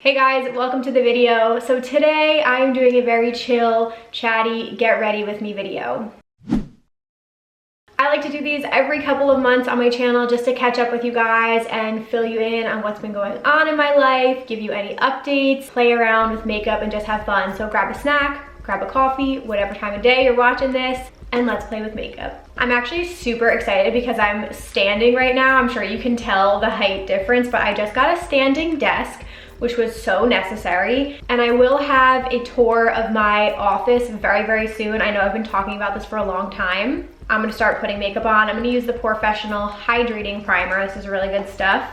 Hey guys, welcome to the video. So today I'm doing a very chill, chatty, get ready with me video. I like to do these every couple of months on my channel just to catch up with you guys and fill you in on what's been going on in my life, give you any updates, play around with makeup and just have fun. So grab a snack, grab a coffee, whatever time of day you're watching this, and let's play with makeup. I'm actually super excited because I'm standing right now. I'm sure you can tell the height difference, but I just got a standing desk, which was so necessary. And I will have a tour of my office very, very soon. I know I've been talking about this for a long time. I'm gonna start putting makeup on. I'm gonna use the Professional Hydrating Primer. This is really good stuff.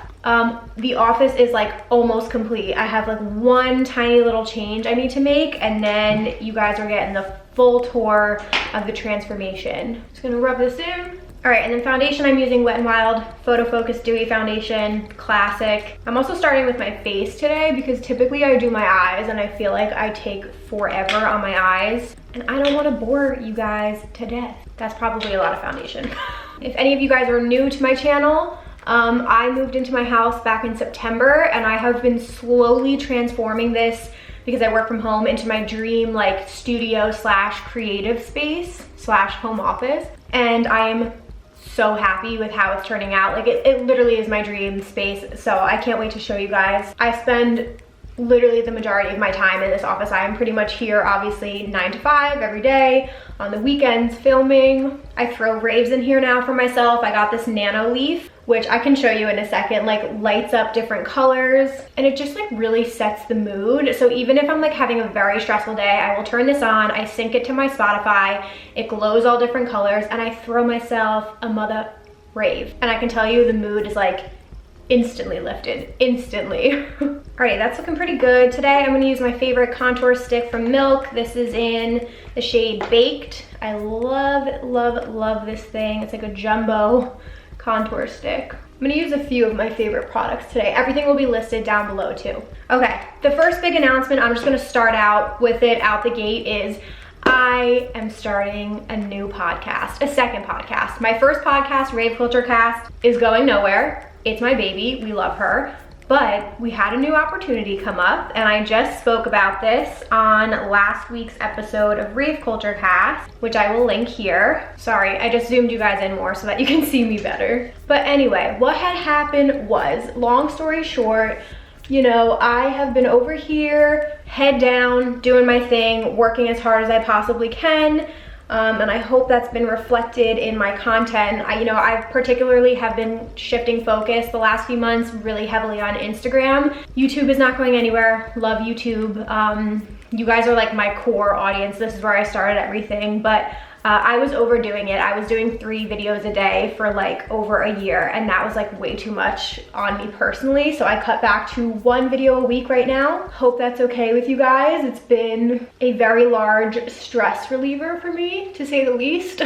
The office is like almost complete. I have like one tiny little change I need to make, and then you guys are getting the full tour of the transformation. Just gonna rub this in. All right, and then foundation, I'm using Wet n Wild Photo Focus Dewy Foundation, classic. I'm also starting with my face today because typically I do my eyes and I feel like I take forever on my eyes and I don't wanna bore you guys to death. That's probably a lot of foundation. If any of you guys are new to my channel, I moved into my house back in September and I have been slowly transforming this because I work from home into my dream like studio slash creative space slash home office. And I am so happy with how it's turning out. Like it literally is my dream space. So I can't wait to show you guys. I spend literally the majority of my time in this office. I am pretty much here, obviously 9 to 5 every day, on the weekends filming. I throw raves in here now for myself. I got this nano leaf, which I can show you in a second, like lights up different colors and it just like really sets the mood. So even if I'm like having a very stressful day, I will turn this on, I sync it to my Spotify, it glows all different colors, and I throw myself a mother rave. And I can tell you the mood is like instantly lifted, instantly. All right, that's looking pretty good. Today I'm gonna use my favorite contour stick from Milk. This is in the shade Baked. I love, love, love this thing. It's like a jumbo contour stick. I'm gonna use a few of my favorite products today. Everything will be listed down below too. Okay, the first big announcement, I'm just gonna start out with it out the gate, is I am starting a new podcast, a second podcast. My first podcast, Rave Culture Cast, is going nowhere. It's my baby, we love her. But we had a new opportunity come up and I just spoke about this on last week's episode of Rave Culture Cast, which I will link here. Sorry, I just zoomed you guys in more so that you can see me better. But anyway, what had happened was, long story short, you know, I have been over here, head down, doing my thing, working as hard as I possibly can. And I hope that's been reflected in my content. I particularly have been shifting focus the last few months really heavily on Instagram. YouTube is not going anywhere. Love YouTube. You guys are like my core audience. This is where I started everything, but I was overdoing it. I was doing 3 videos a day for like over a year, and that was like way too much on me personally. So I cut back to 1 video a week right now. Hope that's okay with you guys. It's been a very large stress reliever for me, to say the least.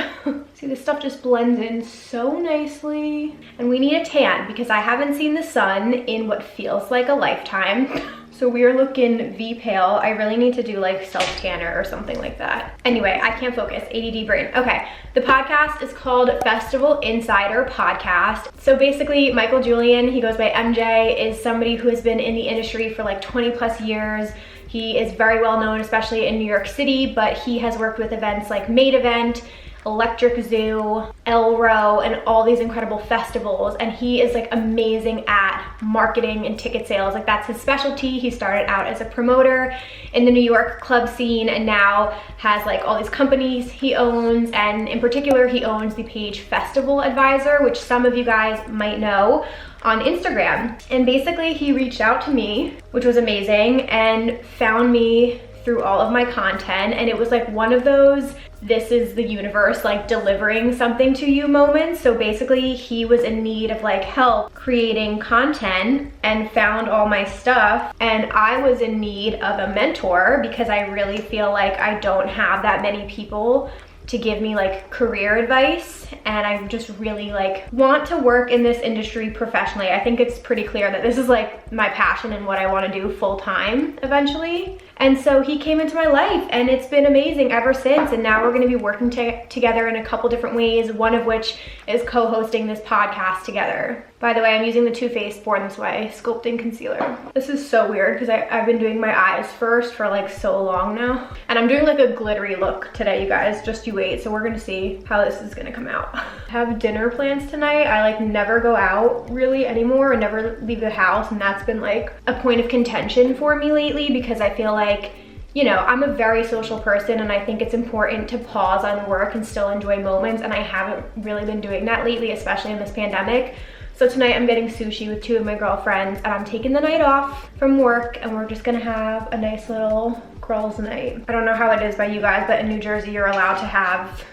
See, this stuff just blends in so nicely. And we need a tan because I haven't seen the sun in what feels like a lifetime. So we are looking V pale. I really need to do like self-tanner or something like that. Anyway, I can't focus, ADD brain. Okay, the podcast is called Festival Insider Podcast. So basically, Michael Julian, he goes by MJ, is somebody who has been in the industry for like 20 plus years. He is very well known, especially in New York City, but he has worked with events like Made Event, Electric Zoo, Elro, and all these incredible festivals. And he is like amazing at marketing and ticket sales. Like that's his specialty. He started out as a promoter in the New York club scene and now has like all these companies he owns. And in particular, he owns the page Festival Advisor, which some of you guys might know, on Instagram. And basically he reached out to me, which was amazing, and found me through all of my content. And it was like one of those, this is the universe like delivering something to you moments. So basically he was in need of like help creating content and found all my stuff, and I was in need of a mentor because I really feel like I don't have that many people to give me like career advice, and I just really like want to work in this industry professionally. I think it's pretty clear that this is like my passion and what I want to do full time eventually. And so he came into my life and it's been amazing ever since. And now we're going to be working together in a couple different ways, one of which is co-hosting this podcast together. By the way, I'm using the Too Faced Born This Way Sculpting Concealer. This is so weird because I've been doing my eyes first for like so long now. And I'm doing like a glittery look today, you guys. Just you wait. So we're gonna see how this is gonna come out. I have dinner plans tonight. I like never go out really anymore and never leave the house. And that's been like a point of contention for me lately because I feel like, you know, I'm a very social person and I think it's important to pause on work and still enjoy moments. And I haven't really been doing that lately, especially in this pandemic. So tonight I'm getting sushi with 2 of my girlfriends and I'm taking the night off from work and we're just gonna have a nice little girls' night. I don't know how it is by you guys, but in New Jersey you're allowed to have,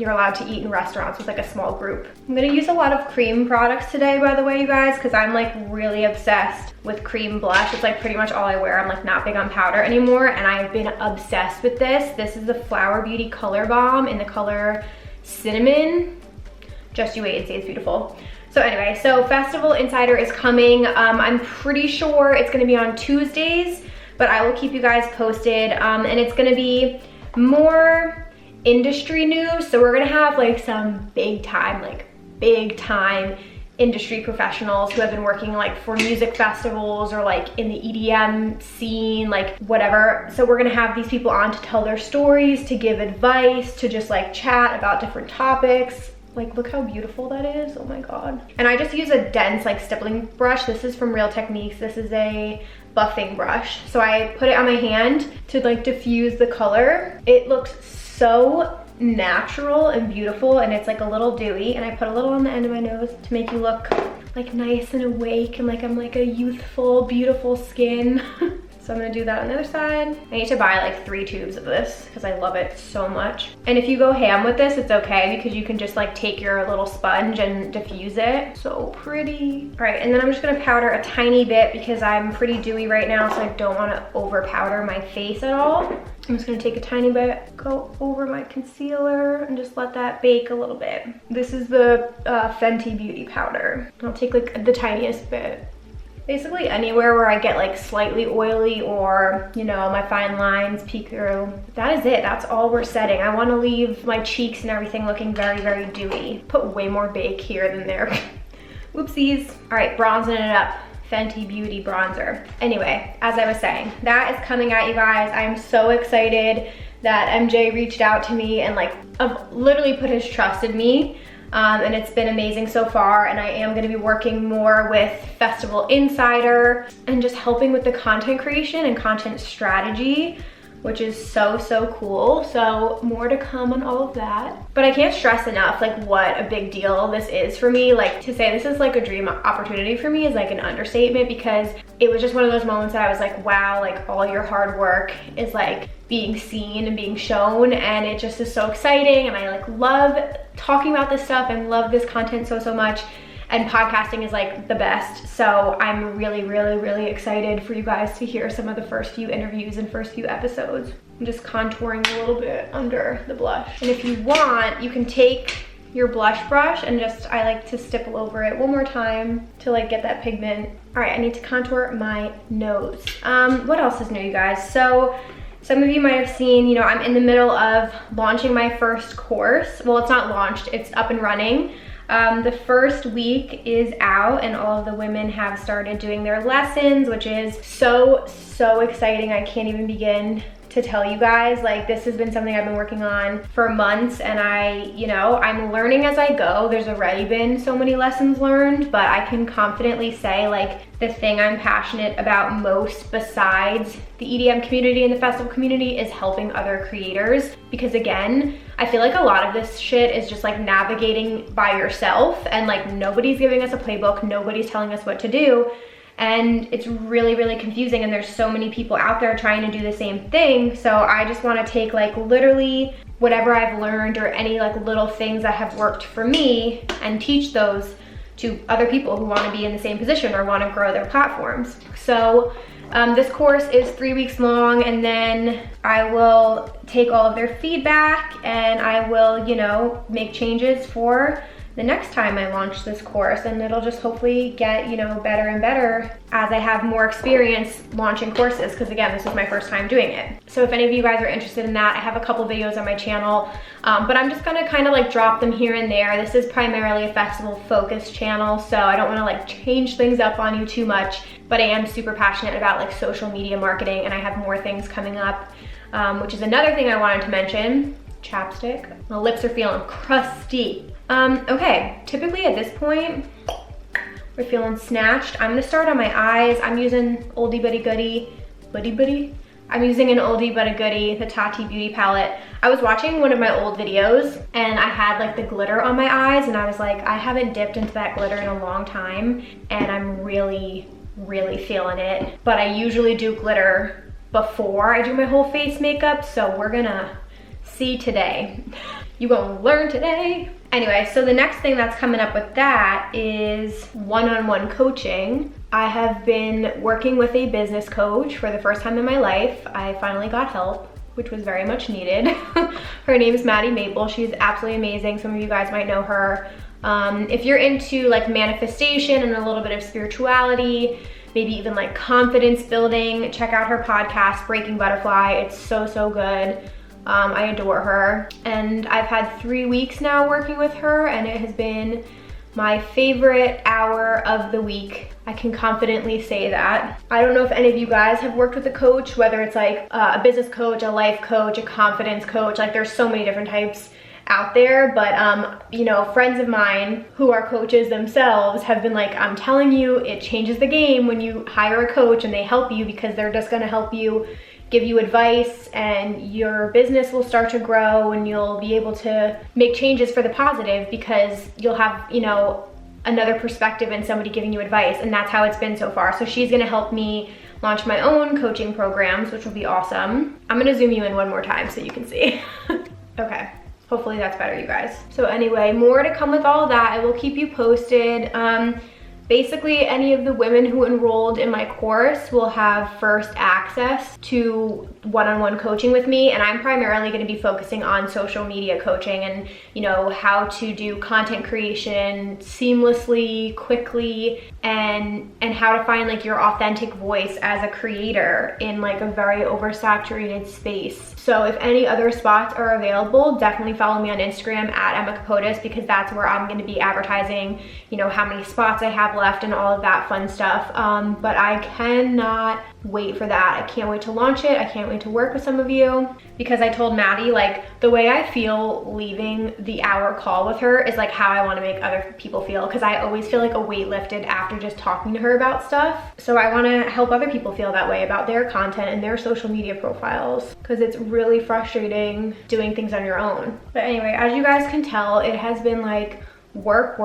you're allowed to eat in restaurants with like a small group. I'm gonna use a lot of cream products today, by the way, you guys, because I'm like really obsessed with cream blush. It's like pretty much all I wear. I'm like not big on powder anymore and I've been obsessed with this. This is the Flower Beauty Color Balm in the color Cinnamon. Just you wait and see, it's beautiful. So anyway, so Festival Insider is coming. I'm pretty sure it's gonna be on Tuesdays, but I will keep you guys posted. And it's gonna be more industry news. So we're gonna have like some big time industry professionals who have been working like for music festivals or like in the EDM scene, like whatever. So we're gonna have these people on to tell their stories, to give advice, to just like chat about different topics. Like, look how beautiful that is. Oh my God. And I just use a dense like stippling brush. This is from Real Techniques. This is a buffing brush. So I put it on my hand to like diffuse the color. It looks so natural and beautiful and it's like a little dewy, and I put a little on the end of my nose to make you look like nice and awake and like I'm like a youthful, beautiful skin. So I'm gonna do that on the other side. I need to buy like 3 tubes of this because I love it so much. And if you go ham with this, it's okay because you can just like take your little sponge and diffuse it. So pretty. All right, and then I'm just gonna powder a tiny bit because I'm pretty dewy right now, so I don't wanna over powder my face at all. I'm just gonna take a tiny bit, go over my concealer and just let that bake a little bit. This is the Fenty Beauty powder. I'll take like the tiniest bit. Basically anywhere where I get like slightly oily or, you know, my fine lines peek through. That is it, that's all we're setting. I wanna leave my cheeks and everything looking very, very dewy. Put way more bake here than there. Whoopsies. All right, bronzing it up. Fenty Beauty bronzer. Anyway, as I was saying, that is coming at you guys. I am so excited that MJ reached out to me and like literally put his trust in me. And it's been amazing so far, and I am gonna be working more with Festival Insider and just helping with the content creation and content strategy, which is so, so cool. So more to come on all of that. But I can't stress enough like what a big deal this is for me. Like to say this is like a dream opportunity for me is like an understatement because it was just one of those moments that I was like, wow, like all your hard work is like being seen and being shown, and it just is so exciting. And I like love talking about this stuff and love this content so, so much. And podcasting is like the best. So I'm really, really, really excited for you guys to hear some of the first few interviews and first few episodes. I'm just contouring a little bit under the blush. And if you want, you can take your blush brush and just, I like to stipple over it one more time to like get that pigment. All right, I need to contour my nose. What else is new, you guys? So some of you might have seen, you know, I'm in the middle of launching my first course. Well, it's not launched, it's up and running. The first week is out and all of the women have started doing their lessons, which is so, so exciting. I can't even begin to tell you guys. Like, this has been something I've been working on for months, and I'm learning as I go. There's already been so many lessons learned, but I can confidently say like the thing I'm passionate about most besides the EDM community and the festival community is helping other creators, because again, I feel like a lot of this shit is just like navigating by yourself, and like nobody's giving us a playbook, nobody's telling us what to do. And it's really, really confusing, and there's so many people out there trying to do the same thing. So I just want to take like literally whatever I've learned or any like little things that have worked for me and teach those to other people who want to be in the same position or want to grow their platforms. So this course is 3 weeks long, and then I will take all of their feedback and I will, you know, make changes for the next time I launch this course, and it'll just hopefully get, you know, better and better as I have more experience launching courses, because again, this is my first time doing it. So if any of you guys are interested in that, I have a couple videos on my channel, but I'm just gonna kind of like drop them here and there. This is primarily a festival focused channel, so I don't wanna like change things up on you too much, but I am super passionate about like social media marketing, and I have more things coming up, which is another thing I wanted to mention. Chapstick. My lips are feeling crusty. Okay, typically at this point, we're feeling snatched. I'm gonna start on my eyes. I'm using oldie but a goodie, I'm using an oldie but a goodie, the Tati Beauty palette. I was watching one of my old videos and I had like the glitter on my eyes, and I was like, I haven't dipped into that glitter in a long time, and I'm really feeling it. But I usually do glitter before I do my whole face makeup, so we're gonna see today. You gonna learn today. Anyway, so the next thing that's coming up with that is one-on-one coaching. I have been working with a business coach for the first time in my life. I finally got help, which was very much needed. Her name is Maddie Maple. She's absolutely amazing. Some of you guys might know her. If you're into like manifestation and a little bit of spirituality, maybe even like confidence building, check out her podcast, Breaking Butterfly. It's so good. I adore her, and I've had 3 weeks now working with her, and it has been my favorite hour of the week. I can confidently say that. I don't know if any of you guys have worked with a coach, whether it's like a business coach, a life coach, a confidence coach. Like there's so many different types out there, but you know, friends of mine who are coaches themselves have been like, I'm telling you, it changes the game when you hire a coach and they help you, because they're just gonna help you, give you advice, and your business will start to grow, and you'll be able to make changes for the positive because you'll have, you know, another perspective and somebody giving you advice. And that's how it's been so far. So she's gonna help me launch my own coaching programs, which will be awesome. I'm gonna zoom you in one more time so you can see. Okay, hopefully that's better, you guys. So anyway, more to come with all of that. I will keep you posted. Basically, any of the women who enrolled in my course will have first access to one-on-one coaching with me, and I'm primarily going to be focusing on social media coaching and, you know, how to do content creation seamlessly, quickly, and how to find like your authentic voice as a creator in like a very oversaturated space. So if any other spots are available, definitely follow me on Instagram at Emma Kapotes, because that's where I'm going to be advertising, you know, how many spots I have left and all of that fun stuff. But I cannot wait for that. I can't wait to launch it. I can't wait to work with some of you, because I told Maddie, like, the way I feel leaving the hour call with her is like how I want to make other people feel, because I always feel like a weight lifted after just talking to her about stuff. So I want to help other people feel that way about their content and their social media profiles, because it's really frustrating doing things on your own. But anyway, as you guys can tell, it has been like work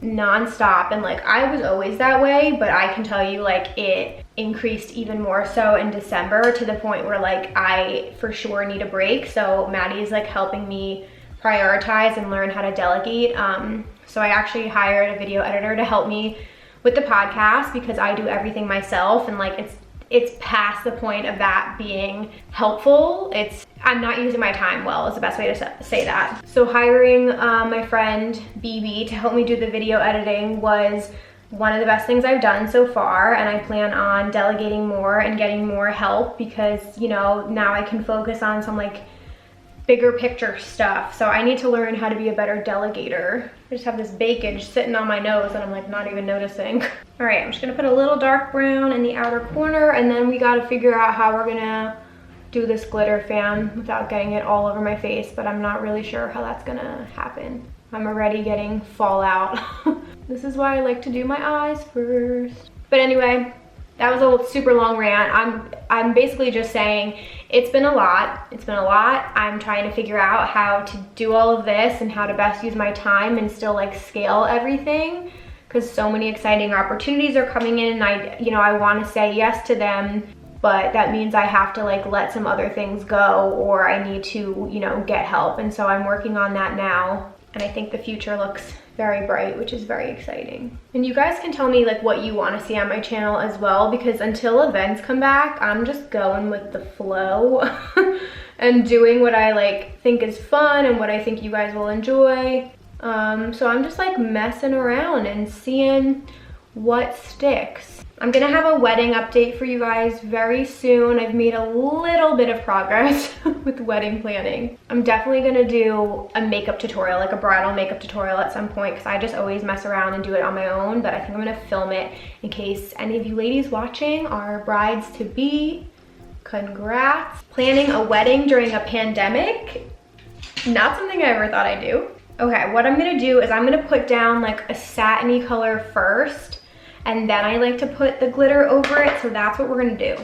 non-stop, and like I was always that way, but I can tell you like it increased even more so in December, to the point where like I for sure need a break. So Maddie is like helping me prioritize and learn how to delegate. So I actually hired a video editor to help me with the podcast, because I do everything myself, and like it's past the point of that being helpful. I'm not using my time well is the best way to say that. So hiring my friend BB to help me do the video editing was one of the best things I've done so far, and I plan on delegating more and getting more help, because, you know, now I can focus on some like bigger picture stuff. So I need to learn how to be a better delegator. I just have this bakage sitting on my nose and I'm like not even noticing. All right, I'm just gonna put a little dark brown in the outer corner, and then we gotta figure out how we're gonna do this glitter fan without getting it all over my face, but I'm not really sure how that's gonna happen. I'm already getting fallout. This is why I like to do my eyes first. But anyway, that was a super long rant. I'm basically just saying it's been a lot. It's been a lot. I'm trying to figure out how to do all of this and how to best use my time and still like scale everything, because so many exciting opportunities are coming in, and I want to say yes to them, but that means I have to like let some other things go, or I need to, you know, get help. And so I'm working on that now, and I think the future looks very bright, which is very exciting. And you guys can tell me like what you want to see on my channel as well, because until events come back, I'm just going with the flow and doing what I like think is fun and what I think you guys will enjoy. So I'm just like messing around and seeing what sticks. I'm gonna have a wedding update for you guys very soon. I've made a little bit of progress with wedding planning. I'm definitely gonna do a makeup tutorial, like a bridal makeup tutorial at some point, because I just always mess around and do it on my own, but I think I'm gonna film it in case any of you ladies watching are brides to be. Congrats. Planning a wedding during a pandemic, not something I ever thought I'd do. Okay, what I'm gonna do is I'm gonna put down like a satiny color first, and then I like to put the glitter over it, so that's what we're gonna do.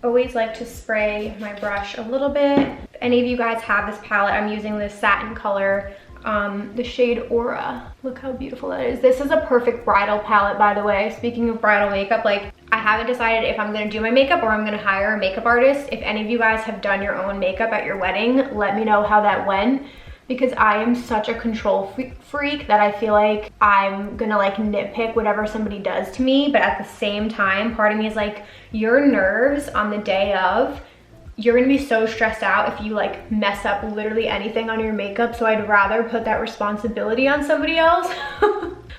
Always like to spray my brush a little bit. If any of you guys have this palette, I'm using this satin color, the shade Aura. Look how beautiful that is. This is a perfect bridal palette, by the way. Speaking of bridal makeup, like I haven't decided if I'm gonna do my makeup or I'm gonna hire a makeup artist. If any of you guys have done your own makeup at your wedding, let me know how that went, because I am such a control freak that I feel like I'm gonna like nitpick whatever somebody does to me, but at the same time, part of me is like, your nerves on the day of, you're gonna be so stressed out if you like mess up literally anything on your makeup, so I'd rather put that responsibility on somebody else.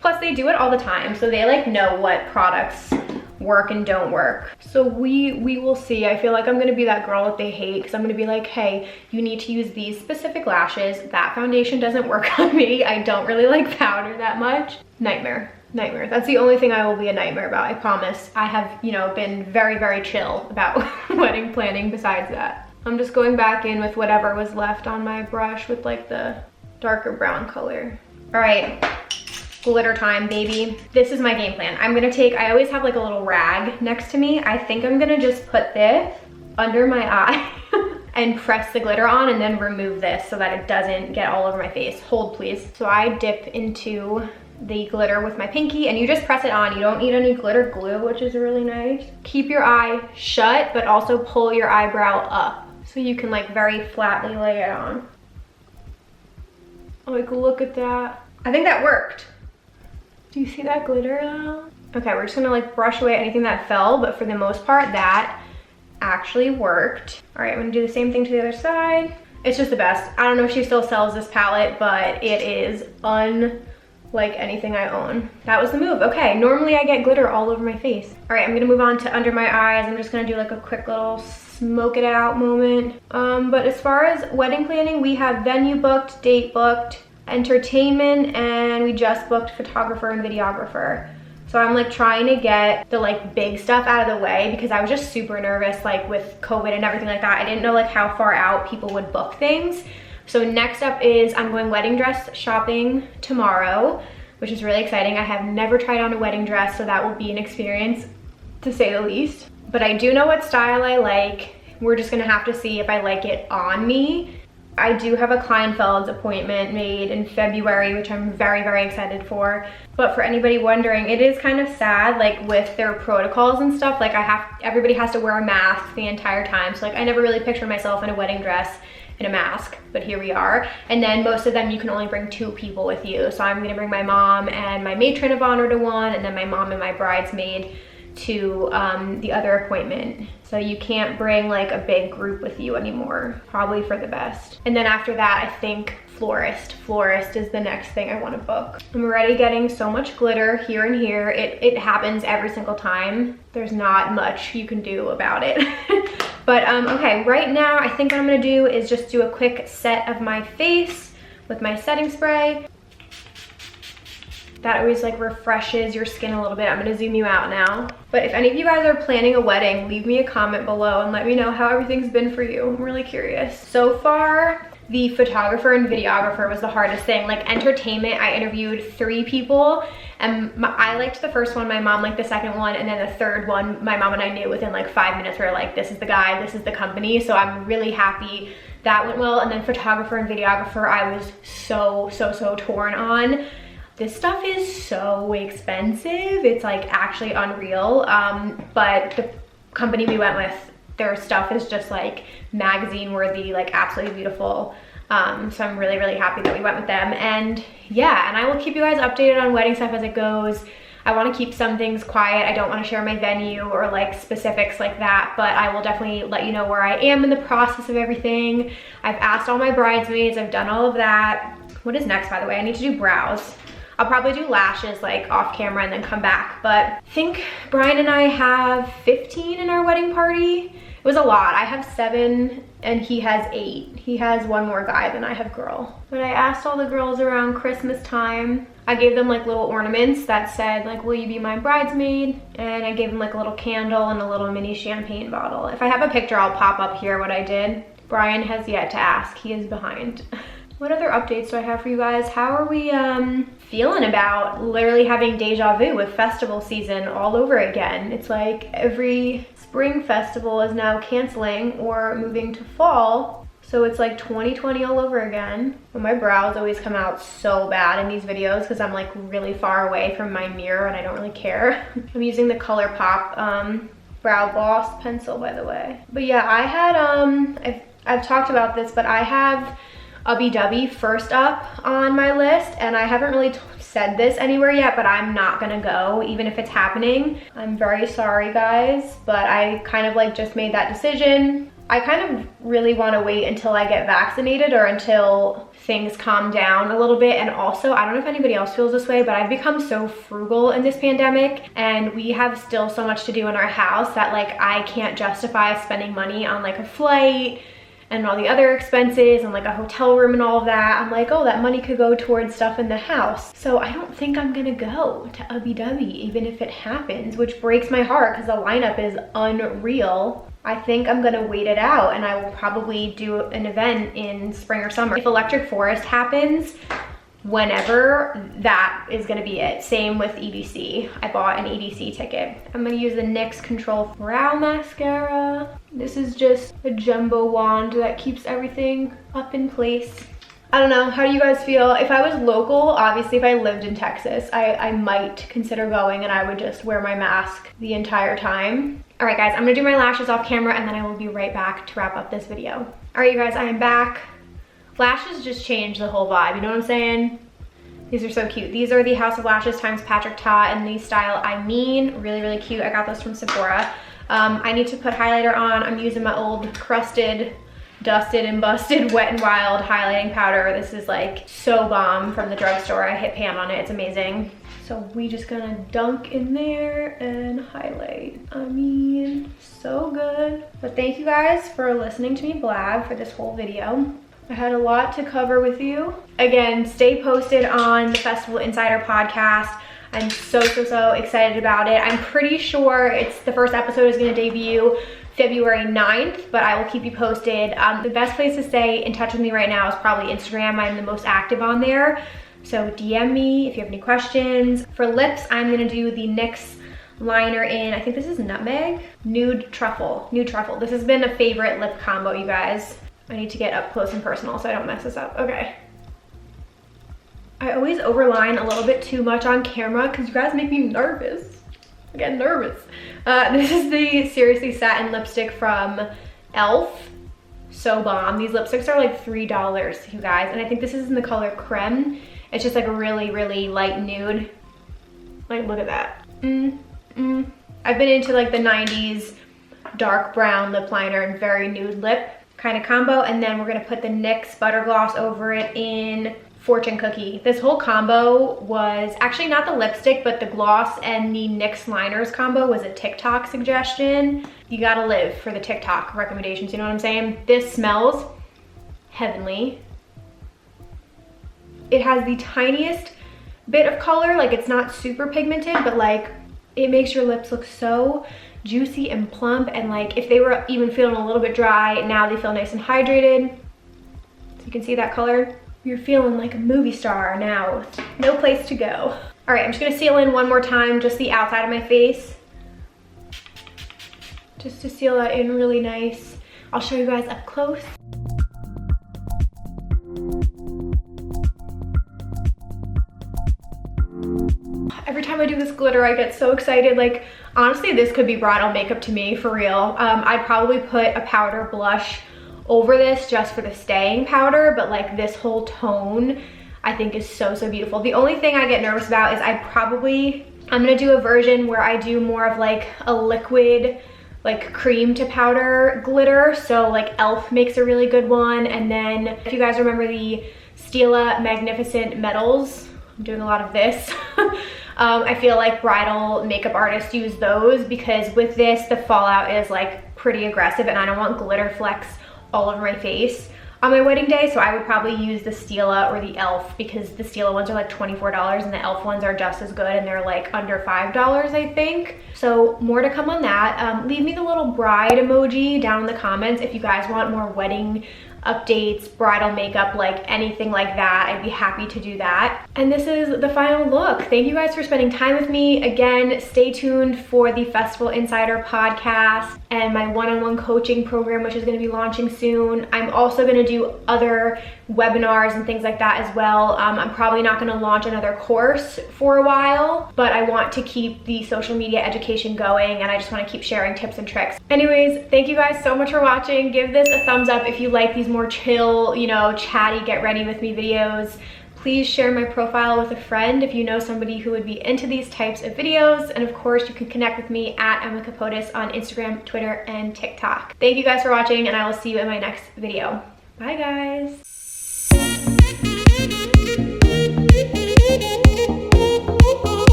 Plus they do it all the time, so they like know what products work and don't work. So we will see. I feel like I'm gonna be that girl that they hate, because I'm gonna be like, hey, you need to use these specific lashes. That foundation doesn't work on me. I don't really like powder that much. Nightmare. Nightmare. That's the only thing I will be a nightmare about, I promise. I have, you know, been very, very chill about wedding planning besides that. I'm just going back in with whatever was left on my brush with like the darker brown color. All right. Glitter time, baby. This is my game plan. I'm gonna take, I always have like a little rag next to me. I think I'm gonna just put this under my eye and press the glitter on, and then remove this so that it doesn't get all over my face. Hold, please. So I dip into the glitter with my pinky, and you just press it on. You don't need any glitter glue, which is really nice. Keep your eye shut, but also pull your eyebrow up so you can like very flatly lay it on. Like, look at that. I think that worked. Do you see that glitter though? Okay, we're just gonna like brush away anything that fell, but for the most part, that actually worked. All right, I'm gonna do the same thing to the other side. It's just the best. I don't know if she still sells this palette, but it is unlike anything I own. That was the move. Okay, normally I get glitter all over my face. All right, I'm gonna move on to under my eyes. I'm just gonna do like a quick little smoke it out moment. But as far as wedding planning, we have venue booked, date booked, entertainment, and we just booked photographer and videographer. So I'm like trying to get the like big stuff out of the way, because I was just super nervous like with COVID and everything like that. I didn't know like how far out people would book things. So next up is I'm going wedding dress shopping tomorrow, which is really exciting. I have never tried on a wedding dress, so that will be an experience to say the least. But I do know what style I like. We're just gonna have to see if I like it on me. I do have a Kleinfeld's appointment made in February, which I'm very, very excited for. But for anybody wondering, it is kind of sad, like with their protocols and stuff, like everybody has to wear a mask the entire time. So like I never really pictured myself in a wedding dress in a mask, but here we are. And then most of them, you can only bring 2 people with you. So I'm gonna bring my mom and my matron of honor to one, and then my mom and my bridesmaid to the other appointment. So you can't bring like a big group with you anymore, probably for the best. And then after that, I think florist. Florist is the next thing I want to book. I'm already getting so much glitter here and here. It happens every single time. There's not much you can do about it. But okay, right now I think what I'm gonna do is just do a quick set of my face with my setting spray. That always like refreshes your skin a little bit. I'm gonna zoom you out now. But if any of you guys are planning a wedding, leave me a comment below and let me know how everything's been for you. I'm really curious. So far, the photographer and videographer was the hardest thing. Like entertainment, I interviewed 3 people, and I liked the first one, my mom liked the second one, and then the third one, my mom and I knew within like 5 minutes. We were like, this is the guy, this is the company. So I'm really happy that went well. And then photographer and videographer, I was so torn on. This stuff is so expensive. It's like actually unreal. But the company we went with, their stuff is just like magazine worthy, like absolutely beautiful. So I'm really, really happy that we went with them. And yeah, and I will keep you guys updated on wedding stuff as it goes. I want to keep some things quiet. I don't want to share my venue or like specifics like that, but I will definitely let you know where I am in the process of everything. I've asked all my bridesmaids, I've done all of that. What is next, by the way? I need to do brows. I'll probably do lashes like off camera and then come back. But I think Brian and I have 15 in our wedding party. It was a lot. I have 7 and he has 8. He has 1 more guy than I have girl. But I asked all the girls around Christmas time. I gave them like little ornaments that said like, will you be my bridesmaid? And I gave them like a little candle and a little mini champagne bottle. If I have a picture, I'll pop up here what I did. Brian has yet to ask. He is behind. What other updates do I have for you guys? How are we feeling about literally having deja vu with festival season all over again? It's like every spring festival is now canceling or moving to fall. So it's like 2020 all over again. But my brows always come out so bad in these videos because I'm like really far away from my mirror and I don't really care. I'm using the ColourPop brow gloss pencil, by the way. But yeah, I had, I've talked about this, but I have Ubby Dubby first up on my list, and I haven't really said this anywhere yet, but I'm not gonna go even if it's happening. I'm very sorry guys, but I kind of like just made that decision. I kind of really want to wait until I get vaccinated or until things calm down a little bit. And also, I don't know if anybody else feels this way, but I've become so frugal in this pandemic and we have still so much to do in our house that like I can't justify spending money on like a flight and all the other expenses and like a hotel room and all of that. I'm like, oh, that money could go towards stuff in the house. So I don't think I'm gonna go to Ubby Dubby even if it happens, which breaks my heart because the lineup is unreal. I think I'm gonna wait it out and I will probably do an event in spring or summer. If Electric Forest happens, whenever, that is gonna be it. Same with EDC. I bought an EDC ticket. I'm gonna use the NYX Control Brow Mascara. This is just a jumbo wand that keeps everything up in place. I don't know, how do you guys feel? If I was local, obviously if I lived in Texas, I might consider going and I would just wear my mask the entire time. All right guys, I'm gonna do my lashes off camera and then I will be right back to wrap up this video. All right you guys, I am back. Lashes just changed the whole vibe, you know what I'm saying? These are so cute. These are the House of Lashes times Patrick Ta in the style I Mean. Really, really cute. I got those from Sephora. I need to put highlighter on. I'm using my old crusted, dusted and busted Wet n Wild highlighting powder. This is like so bomb from the drugstore. I hit pan on it, it's amazing. So we just gonna dunk in there and highlight. I mean, so good. But thank you guys for listening to me blab for this whole video. I had a lot to cover with you. Again, stay posted on the Festival Insider podcast. I'm so excited about it. I'm pretty sure the first episode is gonna debut February 9th, but I will keep you posted. The best place to stay in touch with me right now is probably Instagram. I'm the most active on there. So DM me if you have any questions. For lips, I'm gonna do the NYX liner in, I think this is Nutmeg? Nude Truffle. This has been a favorite lip combo, you guys. I need to get up close and personal so I don't mess this up. Okay. I always overline a little bit too much on camera because you guys make me nervous. I get nervous. This is the Seriously Satin lipstick from e.l.f. So bomb. These lipsticks are like $3, you guys. And I think this is in the color Creme. It's just like a really, really light nude. Like, look at that. I've been into like the 90s dark brown lip liner and very nude lip kind of combo. And then we're gonna put the NYX Butter Gloss over it in Fortune Cookie. This whole combo was actually not the lipstick, but the gloss and the NYX liners combo was a TikTok suggestion. You gotta live for the TikTok recommendations, you know what I'm saying? This smells heavenly. It has the tiniest bit of color, like it's not super pigmented, but like it makes your lips look so juicy and plump, and like if they were even feeling a little bit dry, now they feel nice and hydrated. So you can see that color. You're feeling like a movie star now with no place to go. All right, I'm just gonna seal in one more time, just the outside of my face. Just to seal that in really nice. I'll show you guys up close. Every time I do this glitter, I get so excited. Like, honestly, this could be bridal makeup to me, for real. I'd probably put a powder blush over this just for the staying powder, but like this whole tone I think is so beautiful. The only thing I get nervous about is I'm gonna do a version where I do more of like a liquid, like cream to powder glitter. So like e.l.f. makes a really good one. And then if you guys remember the Stila Magnificent Metals. I'm doing a lot of this. I feel like bridal makeup artists use those because with this, the fallout is like pretty aggressive and I don't want glitter flecks all over my face on my wedding day. So I would probably use the Stila or the e.l.f. because the Stila ones are like $24 and the e.l.f. ones are just as good and they're like under $5, I think. So more to come on that. Leave me the little bride emoji down in the comments if you guys want more wedding updates, bridal makeup, like anything like that. I'd be happy to do that. And this is the final look. Thank you guys for spending time with me. Again, stay tuned for the Festival Insider podcast and my one-on-one coaching program, which is going to be launching soon. I'm also going to do other webinars and things like that as well. I'm probably not going to launch another course for a while, but I want to keep the social media education going and I just want to keep sharing tips and tricks. Anyways, thank you guys so much for watching. Give this a thumbs up if you like these more chill, you know, chatty, get ready with me videos. Please share my profile with a friend if you know somebody who would be into these types of videos. And of course, you can connect with me at Emma Kapotes on Instagram, Twitter, and TikTok. Thank you guys for watching and I will see you in my next video. Bye guys.